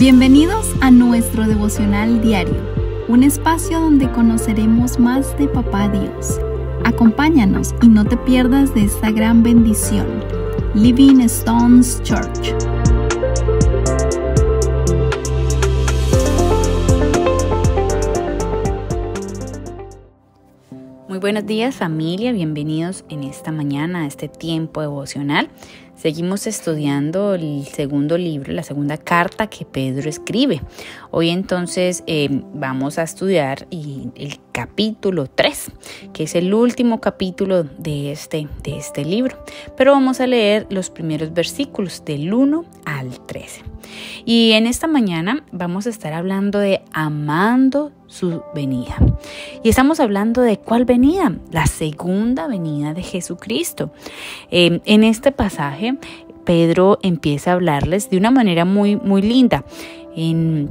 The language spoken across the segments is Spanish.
Bienvenidos a nuestro devocional diario, un espacio donde conoceremos más de Papá Dios. Acompáñanos y no te pierdas de esta gran bendición. Living Stones Church. Muy buenos días, familia, bienvenidos en esta mañana a este tiempo devocional. Seguimos estudiando el segundo libro, la segunda carta que Pedro escribe. Hoy entonces vamos a estudiar el capítulo 3, que es el último capítulo de este libro. Pero vamos a leer los primeros versículos del 1 al 13. Y en esta mañana vamos a estar hablando de amando su venida. Y estamos hablando de ¿cuál venida? La segunda venida de Jesucristo. En este pasaje, Pedro empieza a hablarles de una manera muy, muy linda. En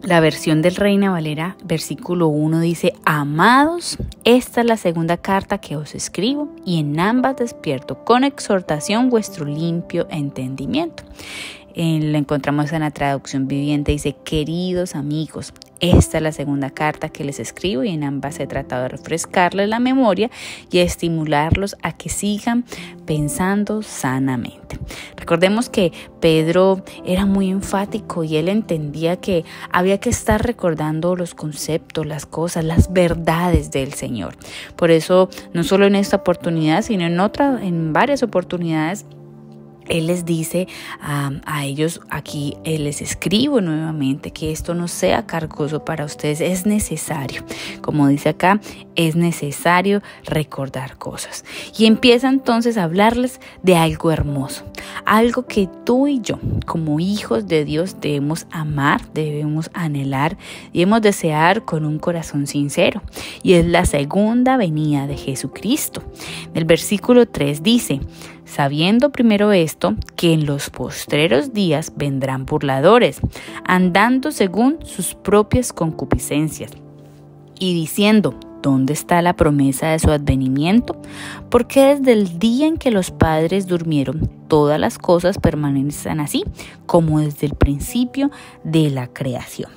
la versión del Reina Valera, versículo 1 dice: Amados, esta es la segunda carta que os escribo, y en ambas despierto con exhortación vuestro limpio entendimiento. Lo encontramos en la traducción viviente, dice: queridos amigos, esta es la segunda carta que les escribo, y en ambas he tratado de refrescarles la memoria y estimularlos a que sigan pensando sanamente. Recordemos que Pedro era muy enfático y él entendía que había que estar recordando los conceptos, las cosas, las verdades del Señor. Por eso, no solo en esta oportunidad, sino en varias oportunidades, Él les dice a ellos aquí, les escribo nuevamente que esto no sea cargoso para ustedes, es necesario. Como dice acá, es necesario recordar cosas. Y empieza entonces a hablarles de algo hermoso, algo que tú y yo, como hijos de Dios, debemos amar, debemos anhelar, debemos desear con un corazón sincero. Y es la segunda venida de Jesucristo. El versículo 3 dice: sabiendo primero esto, que en los postreros días vendrán burladores, andando según sus propias concupiscencias, y diciendo: ¿dónde está la promesa de su advenimiento? Porque desde el día en que los padres durmieron, todas las cosas permanecen así, como desde el principio de la creación.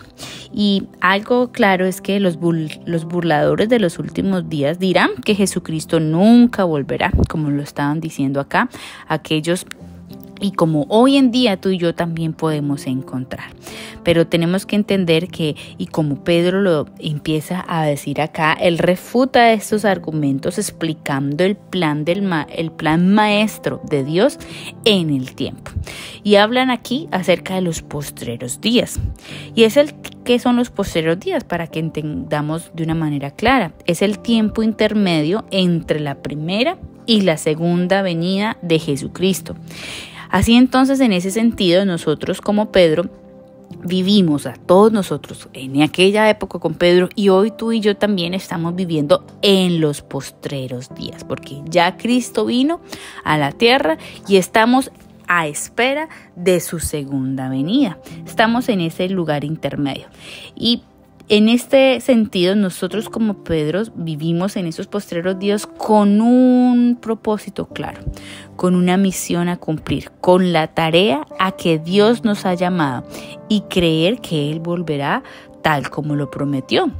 Y algo claro es que los burladores de los últimos días dirán que Jesucristo nunca volverá, como lo estaban diciendo acá aquellos. Y como hoy en día tú y yo también podemos encontrar. Pero tenemos que entender que, y como Pedro lo empieza a decir acá, él refuta estos argumentos explicando el plan maestro de Dios en el tiempo. Y hablan aquí acerca de los postreros días. Y ¿qué son los postreros días? Para que entendamos de una manera clara. Es el tiempo intermedio entre la primera y la segunda venida de Jesucristo. Así entonces, en ese sentido, nosotros como Pedro vivimos, a todos nosotros en aquella época con Pedro, y hoy tú y yo también estamos viviendo en los postreros días, porque ya Cristo vino a la tierra y estamos a espera de su segunda venida. Estamos en ese lugar intermedio. Y en este sentido, nosotros como Pedro vivimos en esos postreros días con un propósito claro, con una misión a cumplir, con la tarea a que Dios nos ha llamado y creer que Él volverá tal como lo prometió.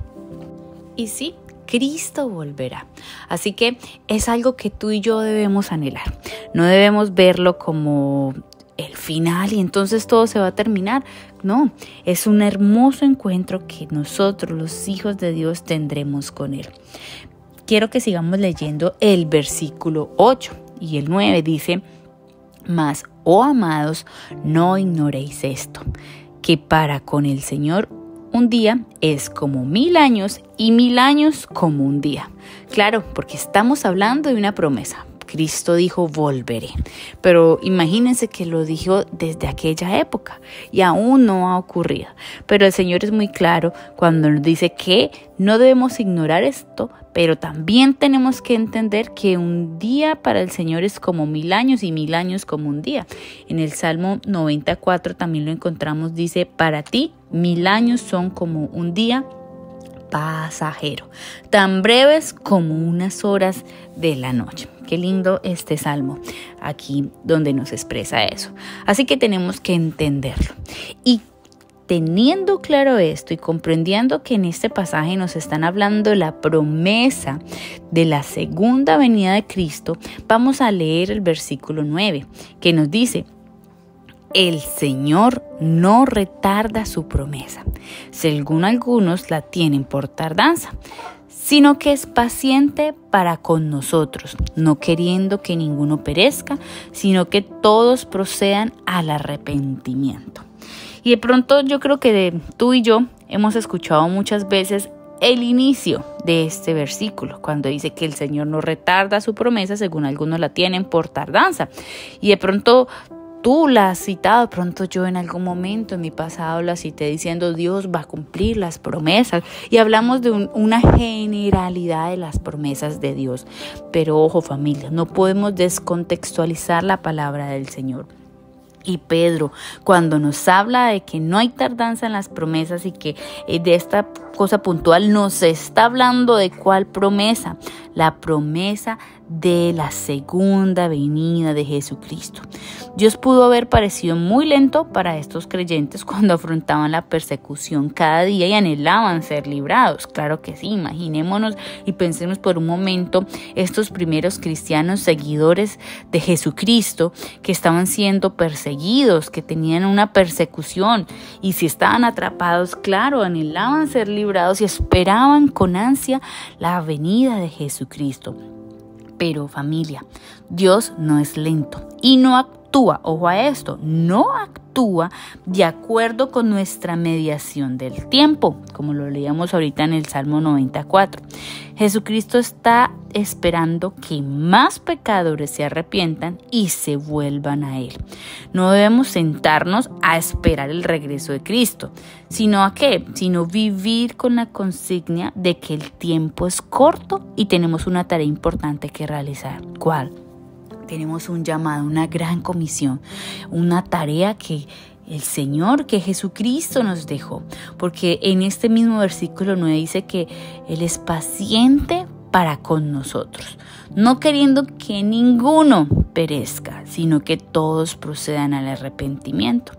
Y sí, Cristo volverá. Así que es algo que tú y yo debemos anhelar. No debemos verlo como el final y entonces todo se va a terminar. No, es un hermoso encuentro que nosotros, los hijos de Dios, tendremos con Él. Quiero que sigamos leyendo el versículo 8 y el 9 dice: Mas, oh amados, no ignoréis esto, que para con el Señor un día es como 1000 años y 1000 años como un día. Claro, porque estamos hablando de una promesa. Cristo dijo: volveré. Pero imagínense que lo dijo desde aquella época y aún no ha ocurrido. Pero el Señor es muy claro cuando nos dice que no debemos ignorar esto, pero también tenemos que entender que un día para el Señor es como 1000 años y 1000 años como un día. En el Salmo 94 también lo encontramos, dice: para ti 1000 años son como un día pasajero, tan breves como unas horas de la noche. Qué lindo este salmo aquí donde nos expresa eso. Así que tenemos que entenderlo. Y teniendo claro esto y comprendiendo que en este pasaje nos están hablando de la promesa de la segunda venida de Cristo, vamos a leer el versículo 9, que nos dice: el Señor no retarda su promesa, según algunos la tienen por tardanza, sino que es paciente para con nosotros, no queriendo que ninguno perezca, sino que todos procedan al arrepentimiento. Y de pronto yo creo que tú y yo hemos escuchado muchas veces el inicio de este versículo, cuando dice que el Señor no retarda su promesa, según algunos la tienen por tardanza. Y de pronto tú la has citado, de pronto yo en algún momento en mi pasado la cité diciendo Dios va a cumplir las promesas, y hablamos de una generalidad de las promesas de Dios. Pero ojo, familia, no podemos descontextualizar la palabra del Señor. Y Pedro, cuando nos habla de que no hay tardanza en las promesas y que de esta cosa puntual, nos está hablando de cuál promesa, la promesa de la segunda venida de Jesucristo. Dios pudo haber parecido muy lento para estos creyentes cuando afrontaban la persecución cada día y anhelaban ser librados. Claro que sí, imaginémonos y pensemos por un momento estos primeros cristianos seguidores de Jesucristo que estaban siendo perseguidos, que tenían una persecución, y si estaban atrapados, claro, anhelaban ser librados y esperaban con ansia la venida de Jesucristo. Pero familia, Dios no es lento y no actúa, ojo a esto, no actúa de acuerdo con nuestra mediación del tiempo, como lo leíamos ahorita en el Salmo 94. Jesucristo está esperando que más pecadores se arrepientan y se vuelvan a Él. No debemos sentarnos a esperar el regreso de Cristo, sino ¿a qué? Sino vivir con la consigna de que el tiempo es corto y tenemos una tarea importante que realizar. ¿Cuál? Tenemos un llamado, una gran comisión, una tarea que el Señor, que Jesucristo nos dejó. Porque en este mismo versículo 9 dice que Él es paciente para con nosotros, no queriendo que ninguno perezca, sino que todos procedan al arrepentimiento.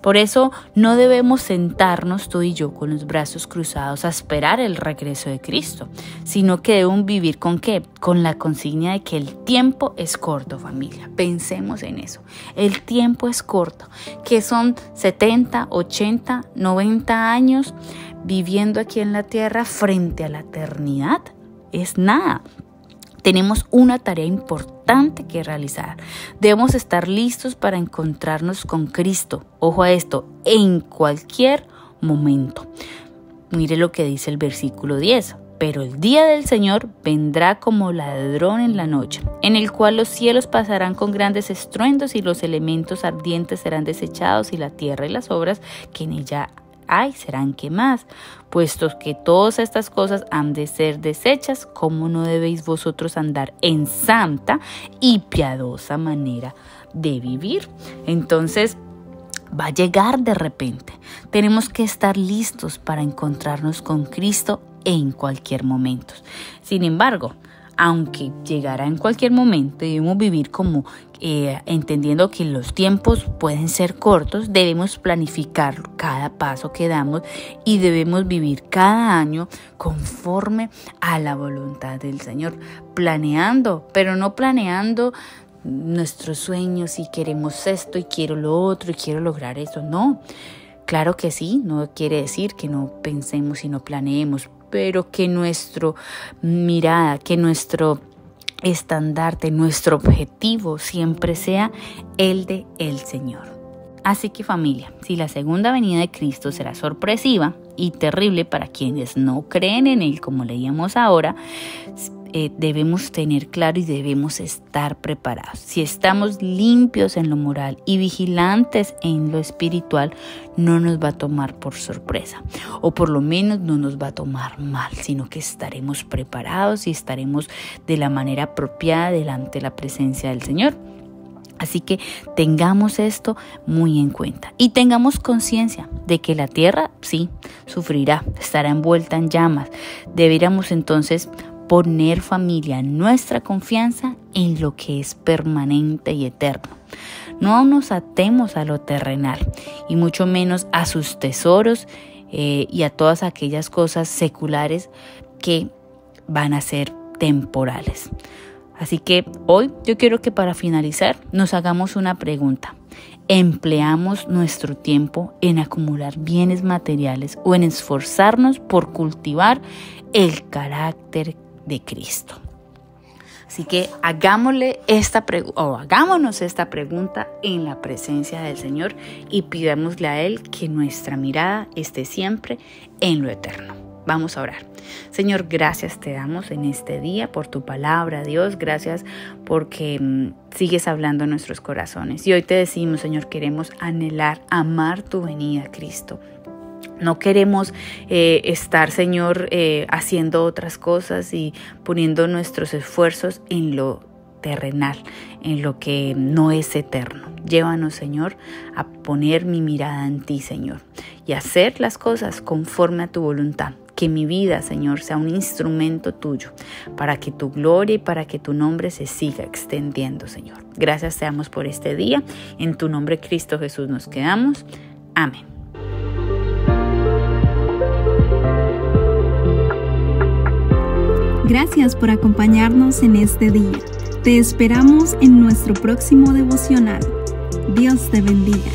Por eso no debemos sentarnos tú y yo con los brazos cruzados a esperar el regreso de Cristo, sino que debemos vivir ¿con qué? Con la consigna de que el tiempo es corto, familia. Pensemos en eso. El tiempo es corto, que son 70, 80, 90 años viviendo aquí en la tierra frente a la eternidad. Es nada. Tenemos una tarea importante que realizar. Debemos estar listos para encontrarnos con Cristo. Ojo a esto, en cualquier momento. Mire lo que dice el versículo 10. Pero el día del Señor vendrá como ladrón en la noche, en el cual los cielos pasarán con grandes estruendos y los elementos ardientes serán desechados y la tierra y las obras que en ella hay serán quemadas. Puesto que todas estas cosas han de ser deshechas, ¿cómo no debéis vosotros andar en santa y piadosa manera de vivir? Entonces, va a llegar de repente. Tenemos que estar listos para encontrarnos con Cristo en cualquier momento. Sin embargo, aunque llegará en cualquier momento, debemos vivir como entendiendo que los tiempos pueden ser cortos. Debemos planificar cada paso que damos y debemos vivir cada año conforme a la voluntad del Señor, planeando, pero no planeando nuestros sueños y queremos esto y quiero lo otro y quiero lograr eso. No, claro que sí, no quiere decir que no pensemos y no planeemos, pero que nuestra mirada, que nuestro estandarte, nuestro objetivo siempre sea el de el Señor. Así que familia, si la segunda venida de Cristo será sorpresiva y terrible para quienes no creen en Él, como leíamos ahora, debemos tener claro y debemos estar preparados. Si estamos limpios en lo moral y vigilantes en lo espiritual, no nos va a tomar por sorpresa, o por lo menos no nos va a tomar mal, sino que estaremos preparados y estaremos de la manera apropiada delante de la presencia del Señor. Así que tengamos esto muy en cuenta y tengamos conciencia de que la tierra sí sufrirá, estará envuelta en llamas. Deberíamos entonces poner, familia, nuestra confianza en lo que es permanente y eterno. No nos atemos a lo terrenal y mucho menos a sus tesoros y a todas aquellas cosas seculares que van a ser temporales. Así que hoy yo quiero que para finalizar nos hagamos una pregunta. ¿Empleamos nuestro tiempo en acumular bienes materiales o en esforzarnos por cultivar el carácter de Cristo? Así que hagámonos esta pregunta en la presencia del Señor y pidámosle a Él que nuestra mirada esté siempre en lo eterno. Vamos a orar. Señor, gracias te damos en este día por tu palabra, Dios. Gracias porque sigues hablando en nuestros corazones. Y hoy te decimos, Señor, queremos anhelar, amar tu venida, Cristo. No queremos estar, Señor, haciendo otras cosas y poniendo nuestros esfuerzos en lo terrenal, en lo que no es eterno. Llévanos, Señor, a poner mi mirada en ti, Señor, y hacer las cosas conforme a tu voluntad. Que mi vida, Señor, sea un instrumento tuyo para que tu gloria y para que tu nombre se siga extendiendo, Señor. Gracias te damos por este día. En tu nombre, Cristo Jesús, nos quedamos. Amén. Gracias por acompañarnos en este día. Te esperamos en nuestro próximo devocional. Dios te bendiga.